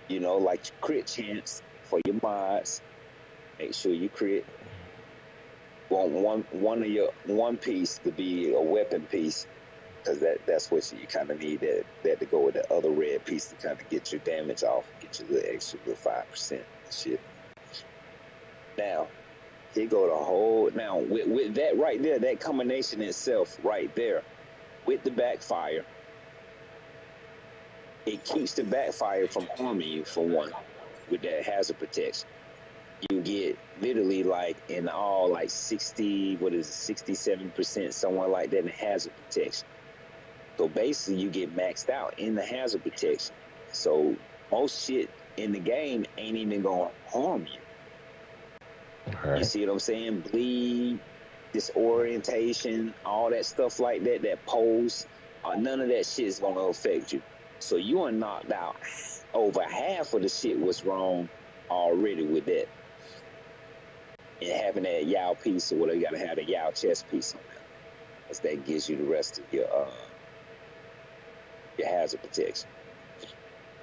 You know, like crit chance for your mods. Make sure you crit. Want one of your one piece to be a weapon piece, because that's what you kind of need that to go with the other red piece to kind of get your damage off, get you the extra little 5% shit. Now, here go the whole. Now with that right there, that combination itself right there, with the backfire, it keeps the backfire from harming you for one. With that hazard protection, you get literally like in all like 67%, somewhere like that in hazard protection. So basically, you get maxed out in the hazard protection. So most shit in the game ain't even gonna harm you. Right. You see what I'm saying? Bleed, disorientation, all that stuff like that, that pose, none of that shit is gonna affect you. So you are knocked out. Over half of the shit was wrong already with that. And having that Yao piece or whatever, you gotta have the Yao chest piece on that. Because that gives you the rest of your hazard protection.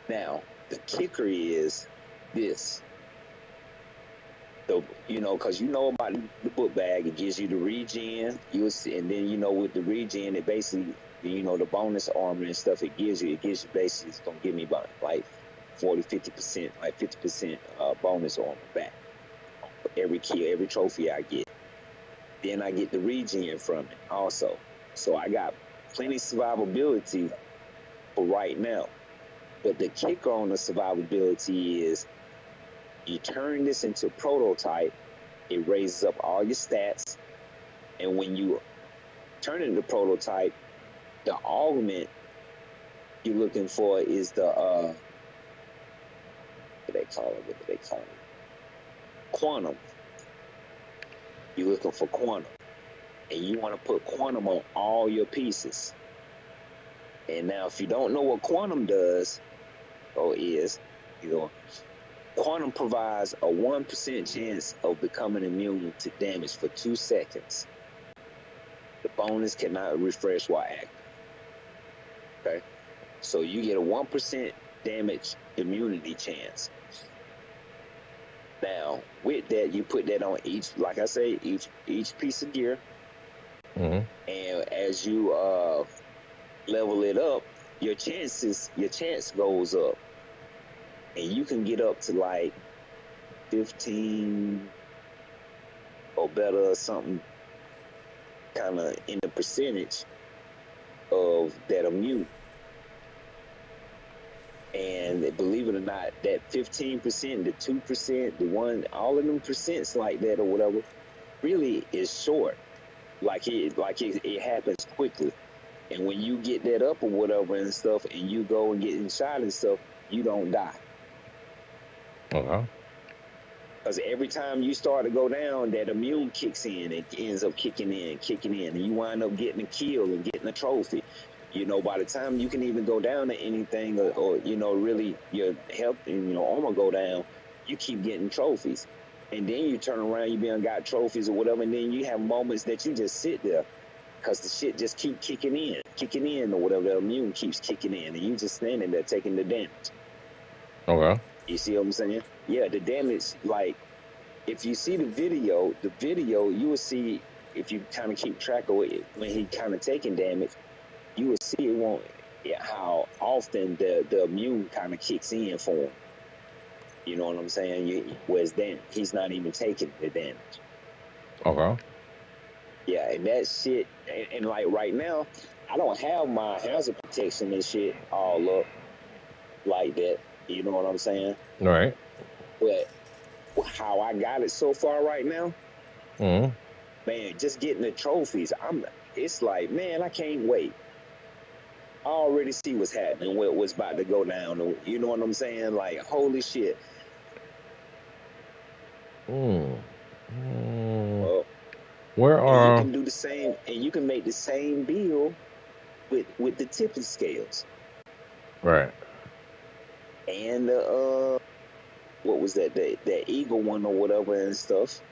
Now, the kicker is this. So, you know, because you know about the book bag, it gives you the regen. You'll see, and then, you know, with the regen, it basically, you know, the bonus armor and stuff it gives you basically, it's going to give me about like 40, 50%, like 50% bonus armor back. Every kill, every trophy I get. Then I get the regen from it also. So I got plenty survivability for right now. But the kicker on the survivability is you turn this into prototype, it raises up all your stats, and when you turn it into prototype, the augment you're looking for is the what do they call it? Quantum. You're looking for quantum, and you want to put quantum on all your pieces. And now, if you don't know what quantum does or is, you know, quantum provides a 1% chance of becoming immune to damage for 2 seconds. The bonus cannot refresh while active. Okay? So you get a 1% damage immunity chance. Now, with that, you put that on each, like I say, each piece of gear. Mm-hmm. And as you level it up, your chance goes up. And you can get up to like 15 or better or something, kind of in the percentage of that immune. And believe it or not, that 15%, the 2%, the one, all of them percents like that or whatever, really is short. Like it happens quickly. And when you get that up or whatever and stuff, and you go and get shot and stuff, you don't die. Okay. Because every time you start to go down, that immune kicks in. It ends up kicking in, and you wind up getting a kill and getting a trophy. You know, by the time you can even go down to anything or you know, really your health and, you know, armor go down, you keep getting trophies. And then you turn around, you been got trophies or whatever, and then you have moments that you just sit there because the shit just keep kicking in or whatever. The immune keeps kicking in, and you just standing there taking the damage. Okay. You see what I'm saying? Yeah, the damage, like, if you see the video, you will see, if you kind of keep track of it, when he kind of taking damage, you will see how often the immune kind of kicks in for him. You know what I'm saying? Whereas then he's not even taking the damage. Okay. Yeah, and that shit, and like right now, I don't have my hazard protection and shit all up like that. You know what I'm saying? Right. But how I got it so far right now, Mm-hmm. man, just getting the trophies, it's like, man, I can't wait. I already see what's happening, what's about to go down. You know what I'm saying? Like, holy shit. Mm. Mm. Well, Where and you are? can do the same, and you can make the same build with the tipping scales Right. and what was that eagle one or whatever and stuff.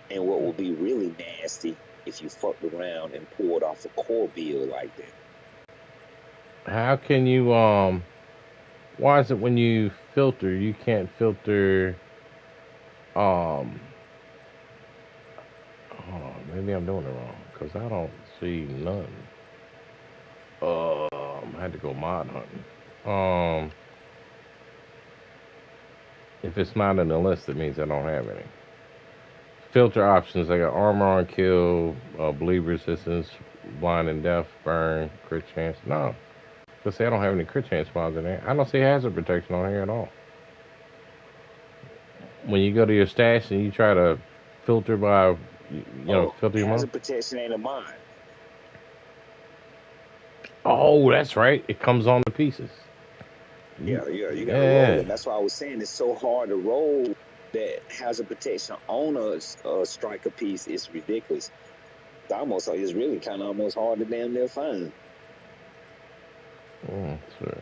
And what would be really nasty if you fucked around and pulled off a core build like that. How can you why is it when you filter you can't filter um oh, maybe I'm doing it wrong because I don't see none. I had to go mod hunting. If it's not in the list, it means I don't have any. Filter options. I got armor on kill, bleed resistance, blind and death, burn, crit chance. No, let's say I don't have any crit chance mods in there. I don't see hazard protection on here at all. When you go to your stash and you try to filter by, Oh, filter your mod. hazard protection ain't a mod. Oh, that's right. It comes on the pieces. You got to roll Yeah. it. That's why I was saying it's so hard to roll that hazard protection on a striker piece is ridiculous. It's really kind of almost hard to damn near find. Sure.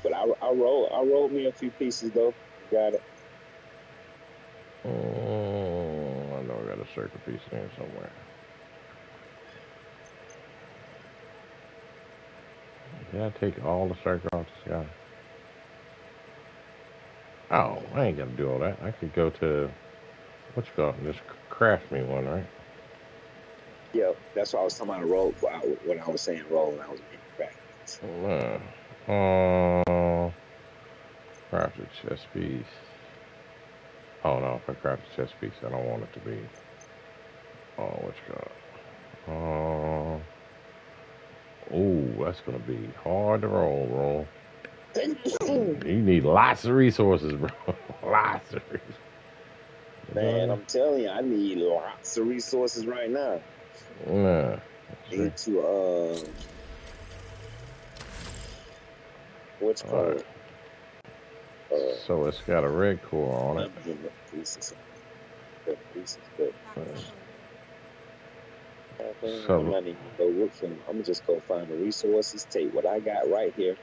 But I rolled me a few pieces though. Got it. I know I got a circuit piece in here somewhere. Did I take all the circuit off this guy? Oh, I ain't got to do all that. I could go to what you call it, just craft me one, right? Yeah, that's why I was talking about a roll. When I was saying roll, I was being back. Crafted chest piece. Oh no, if I craft a chest piece, I don't want it to be. Oh, what you call it? That's gonna be hard to roll. You need lots of resources, bro. Lots of resources. Man, I'm telling you, I need lots of resources right now. Nah. Need to what's called? So it's got a red core on it. Pieces, So I'm not even gonna go look for them. I'm gonna just go find the resources, take what I got right here,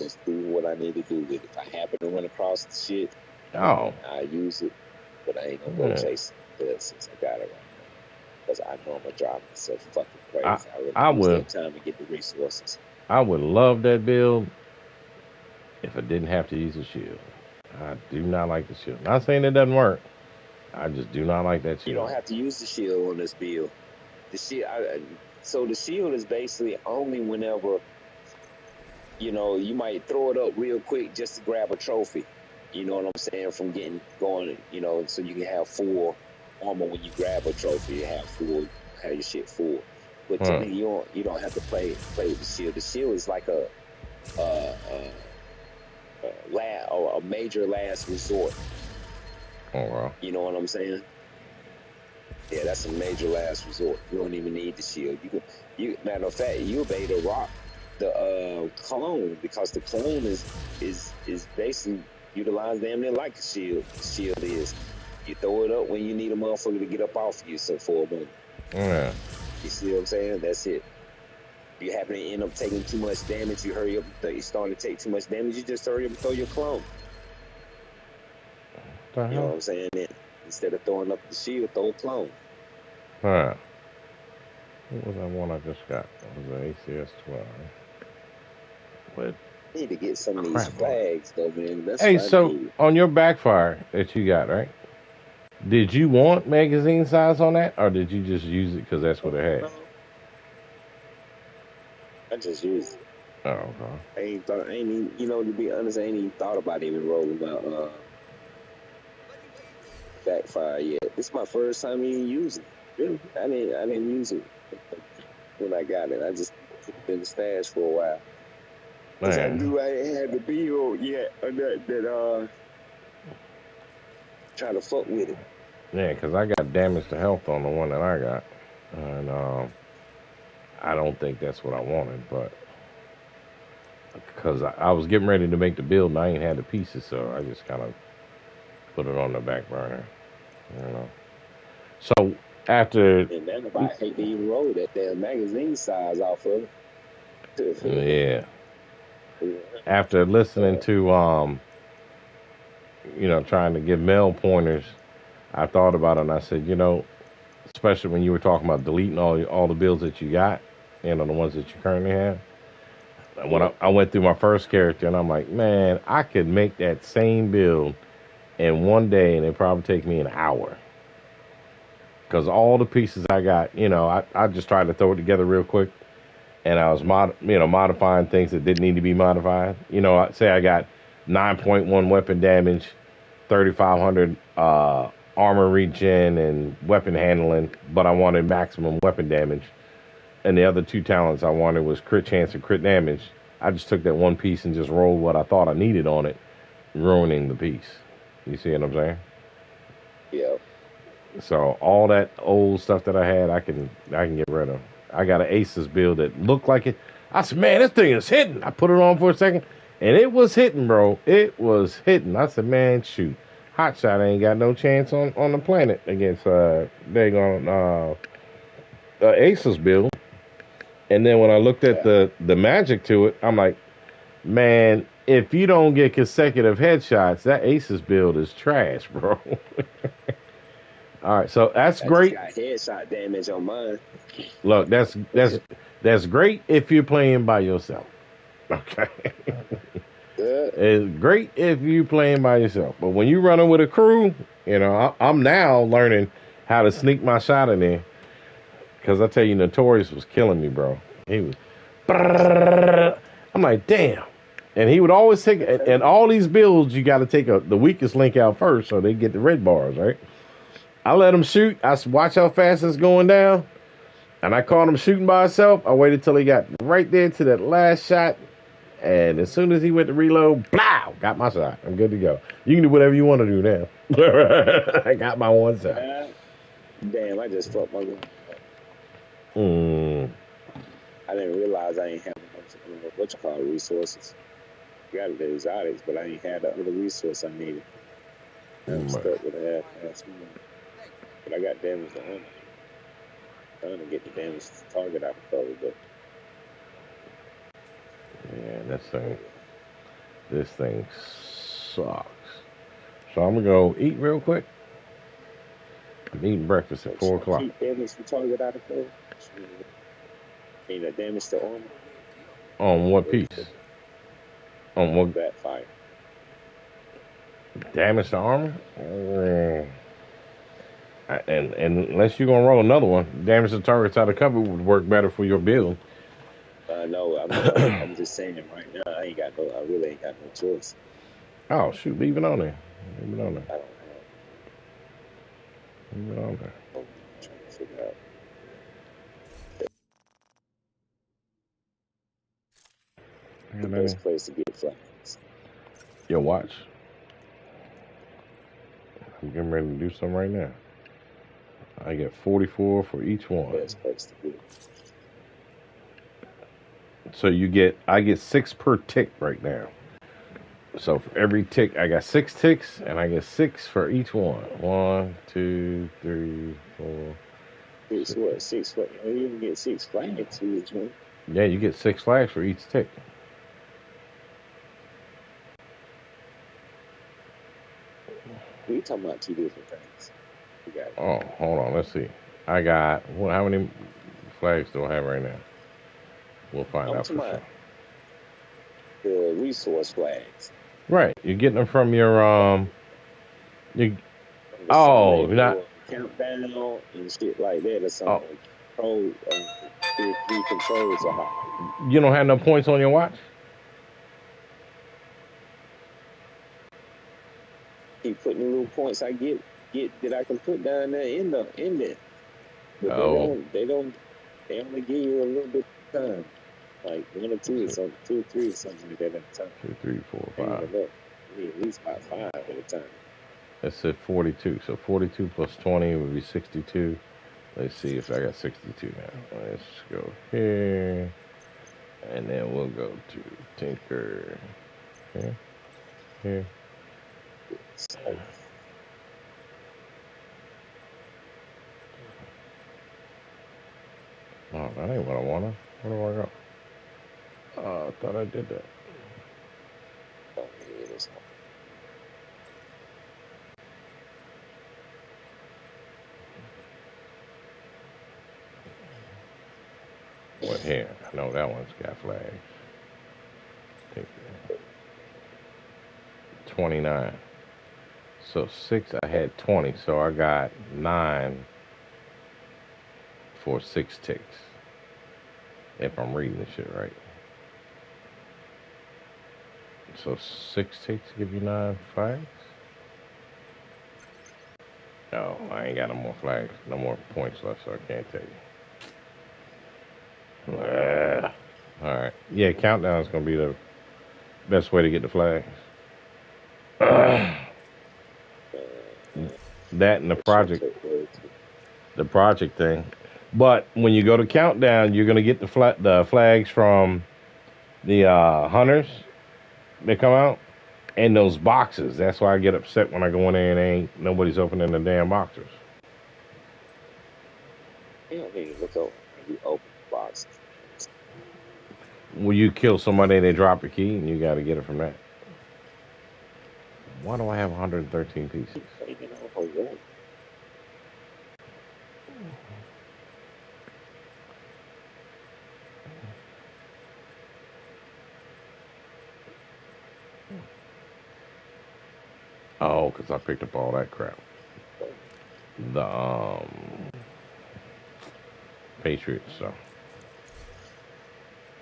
just do what I need to do with it. If I happen to run across the shit, I use it, but I ain't gonna go chase it since I got it right now. Because I know I'm gonna drive myself fucking crazy. I I use would that time to get the resources. I would love that build if I didn't have to use a shield. I do not like the shield. Not saying it doesn't work. I just do not like that shield. You don't have to use the shield on this build. The shield, so the shield is basically only whenever, you might throw it up real quick just to grab a trophy. You know what I'm saying? From getting going, so you can have full armor when you grab a trophy. You have your shit full. But technically, you don't have to play with the shield. The shield is like a major last resort. Oh wow. You know what I'm saying? Yeah, that's a major last resort. You don't even need the shield. Matter of fact, you'll be able to rock the clone because the clone is basically utilized damn near like a shield. The shield is. You throw it up when you need a motherfucker to get up off you, so for a moment. Yeah. You see what I'm saying? That's it. If you happen to end up taking too much damage, you hurry up. You're starting to take too much damage, you just hurry up and throw your clone. You know what I'm saying? Then instead of throwing up the shield, throw a clone. What was that one I just got? It was an ACS 12. But I need to get some of these flags though, man. That's hey, so on your backfire that you got, right? Did you want magazine size on that, or did you just use it because that's what it had? I just used it. Oh, okay. I ain't even, to be honest, I ain't even thought about even rolling my backfire yet. This is my first time even using it. Really, I didn't use it when I got it. I just put it in the stash for a while. Because I knew I ain't had the build yet that trying to fuck with it. Yeah, because I got damage to health on the one that I got. And I don't think that's what I wanted, but because I was getting ready to make the build and I ain't had the pieces, so I just kind of put it on the back burner. So after. And then I hate to even roll that damn magazine size off of it. Yeah. After listening to trying to get mail pointers, I thought about it and I said, especially when you were talking about deleting all the builds that you got, the ones that you currently have, When I went through my first character, and I'm like, man, I could make that same build in one day, and it probably take me an hour. Because all the pieces I got, I just tried to throw it together real quick, and I was modifying things that didn't need to be modified. Say I got 9.1 weapon damage, 3,500 armor regen and weapon handling, but I wanted maximum weapon damage. And the other two talents I wanted was crit chance and crit damage. I just took that one piece and just rolled what I thought I needed on it, ruining the piece. You see what I'm saying? Yeah. So all that old stuff that I had, I can get rid of. I got an Aces build that looked like it. I said, man, this thing is hitting. I put it on for a second, and it was hitting, bro. It was hitting. I said, man, shoot, Hotshot ain't got no chance on the planet against Aces build. And then when I looked at the magic to it, I'm like, man, if you don't get consecutive headshots, that Aces build is trash, bro. All right, so that's great. I just got headshot damage on mine. Look, that's great if you're playing by yourself. Okay. It's great if you're playing by yourself, but when you're running with a crew, I'm now learning how to sneak my shot in there. Because I tell you, Notorious was killing me, bro. He was. I'm like, damn. And he would always take, and all these builds, you got to take the weakest link out first so they get the red bars, right? I let him shoot. I watch how fast it's going down. And I caught him shooting by himself. I waited till he got right there to that last shot. And as soon as he went to reload, blow, got my shot. I'm good to go. You can do whatever you want to do now. I got my one shot. Damn, I just fucked my gun. I didn't realize I ain't have resources. I got the exotics, but I ain't had the other resource I needed. I'm stuck with a half-ass one. But I got damage on it. I'm trying to get the damage to target out of cover, but yeah, this thing sucks. So I'm gonna go eat real quick. I'm eating breakfast at 4 o'clock. Damage to target out of cover. I mean, the damage to armor. On what piece? On what? Backfire. Damage to armor? And unless you're gonna roll another one, damage to targets out of cover would work better for your build. I know. I'm just saying it right now. I really ain't got no choice. Oh shoot! Leave it on there. Leave it on there. I don't have. Leave it on there. I'm trying to figure out. The best place to get flags. Yo, watch. I'm getting ready to do something right now. I get 44 for each one. Best place to get. So I get 6 per tick right now. So for every tick, I got 6 ticks, and I get 6 for each one. 1, 2, 3, 4. 6 what? 6 what? You can get 6 flags for each one. Yeah, you get 6 flags for each tick. We talking about 2 different things. Oh, hold on. Let's see. I got how many flags do I have right now? We'll find out for sure. The resource flags. Right, you're getting them from your not countdown and shit like that or something. Three controls are high. You don't have no points on your watch? Keep putting the little points I get that I can put down there in there. But they only give you a little bit of time. Like 1 or 2 or something, 2 or 3 or something like that at a time. 2, 3, 4, 5. I mean, at least about 5 at a time. That's at 42. So 42 plus 20 would be 62. Let's see if I got 62 now. Let's go here. And then we'll go to Tinker. Here. Oh, that ain't what I wanted. Where do I go? Oh, I thought I did that. Oh, here it is. What here? I know that one's got flags. Take 29. So 6, I had 20. So I got 9 for 6 ticks. If I'm reading this shit right. So 6 ticks give you 9 flags? No, I ain't got no more flags. No more points left, so I can't tell you. Alright. Yeah, countdown is going to be the best way to get the flags. That and the project thing. But when you go to countdown, you're gonna get the flags from the hunters that come out and those boxes. That's why I get upset when I go in there and ain't nobody's opening the damn boxes. You don't need to look over when you open the box. When you kill somebody, they drop a key, and you got to get it from that. Why do I have 113 pieces? Oh, because I picked up all that crap. The Patriots. So,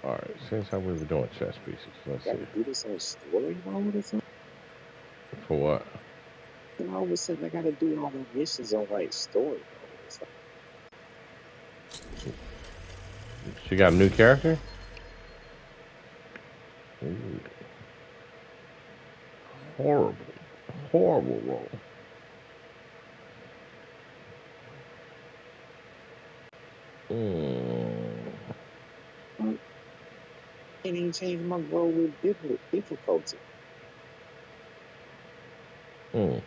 all right. Since how we were doing chess pieces, let's see. Do this on story mode or something? For what? And all of a sudden, I gotta do all the missions on like story mode. She got a new character? Ooh. Horrible. Horrible roll. Can't even change my role with difficulty. For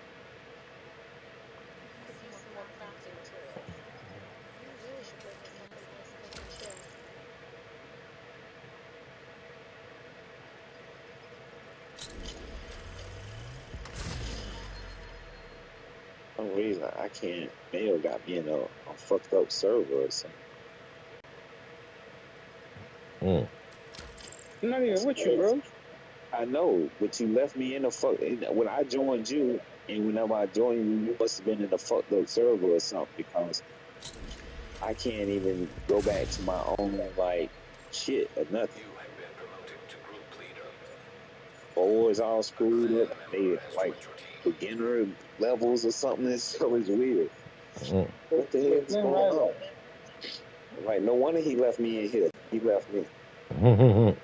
some reason, I can't. Mail got me in a fucked up server or something. I'm not even with you, bro. I know, but you left me in the fuck. When I joined you, and whenever I joined you, you must have been in the fucked up server or something because I can't even go back to my own like shit or nothing. Boys all screwed up. They like beginner levels or something. So it's weird. What the hell is going on? Like, no wonder he left me in here. He left me. No,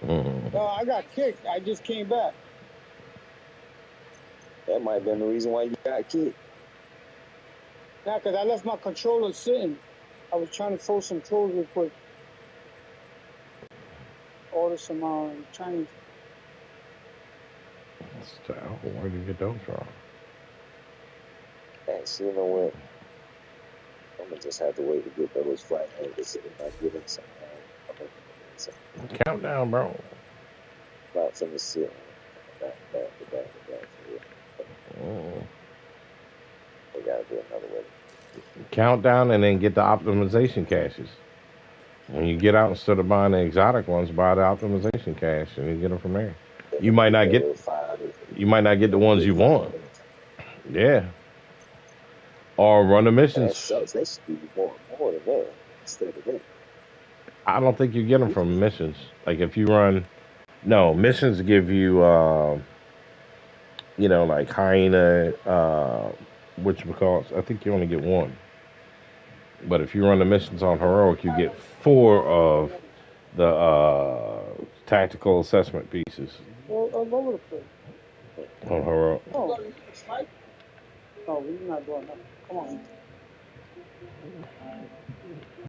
I got kicked. I just came back. That might have been the reason why you got kicked. Yeah, because I left my controller sitting. I was trying to throw some clothes real quick. Order some Chinese. Where did you get those from? Actually, you know what? I'm gonna just have to wait to get those flight handles and I get them some. Countdown, bro. Not from the ceiling. Back. We gotta do another way. Countdown and then get the optimization caches. When you get out, instead of buying the exotic ones, buy the optimization cache and you get them from there. You might not get the ones you want. Yeah. Or run the missions. That sucks. They should be more than that instead of that. I don't think you get them from missions. Like if you run, no missions give you, like hyena, whatchamacallit. I think you only get one. But if you run the missions on heroic, you get 4 of the tactical assessment pieces. All over the place. On heroic. Oh. No, we're not doing that. Come on.